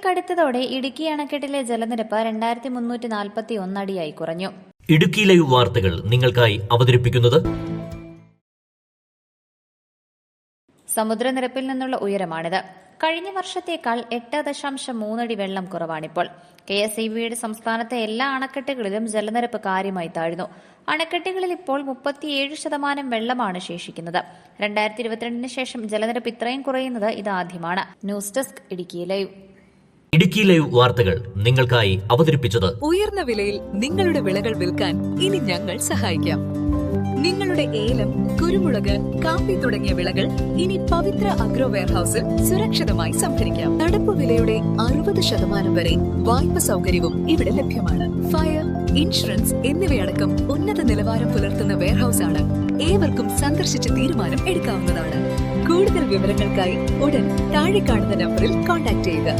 കടുത്തതോടെ ഇടുക്കി അണക്കെട്ടിലെ ജലനിരപ്പ് 2341 അടിയായി കുറഞ്ഞു. ഇടുക്കി ലൈവ് വാർത്തകൾ നിങ്ങൾക്കായി അവതരിപ്പിക്കുന്നത് സമുദ്രനിരപ്പിൽ നിന്നുള്ള ഉയരമാണിത്. കഴിഞ്ഞ വർഷത്തേക്കാൾ 8.3 അടി വെള്ളം കുറവാണിപ്പോൾ. KSEBയുടെ സംസ്ഥാനത്തെ എല്ലാ അണക്കെട്ടുകളിലും ജലനിരപ്പ് കാര്യമായി താഴ്ന്നു. അണക്കെട്ടുകളിൽ ഇപ്പോൾ 37% വെള്ളമാണ് ശേഷിക്കുന്നത്. 2022 ശേഷം ജലനിരപ്പ് ഇത്രയും കുറയുന്നത് ഇതാദ്യമാണ്. News desk Idukki live. Idukki live വാർത്തകൾ നിങ്ങൾക്കായി അവതരിപ്പിച്ചത് ഉയർന്ന വിലയിൽ നിങ്ങളുടെ വിളകൾ വിൽക്കാൻ ഇനി ഞങ്ങൾ സഹായിക്കാം. നിങ്ങളുടെ ഏലം, കുരുമുളക്, കാപ്പി തുടങ്ങിയ വിളകൾ ഇനി പവിത്ര അഗ്രോ വെയർഹൌസിൽ സുരക്ഷിതമായി സംഭരിക്കാം. നടപ്പ് വിലയുടെ 60% വരെ വായ്പ സൗകര്യവും ഇവിടെ ലഭ്യമാണ്. ഫയർ, ഇൻഷുറൻസ് എന്നിവയടക്കം ഉന്നത നിലവാരം പുലർത്തുന്ന വെയർഹൌസ് ആണ്. ഏവർക്കും സന്ദർശിച്ച് തീരുമാനം എടുക്കാവുന്നതാണ്. കൂടുതൽ വിവരങ്ങൾക്കായി ഉടൻ താഴെ കാണുന്ന നമ്പറിൽ കോൺടാക്ട് ചെയ്യുക.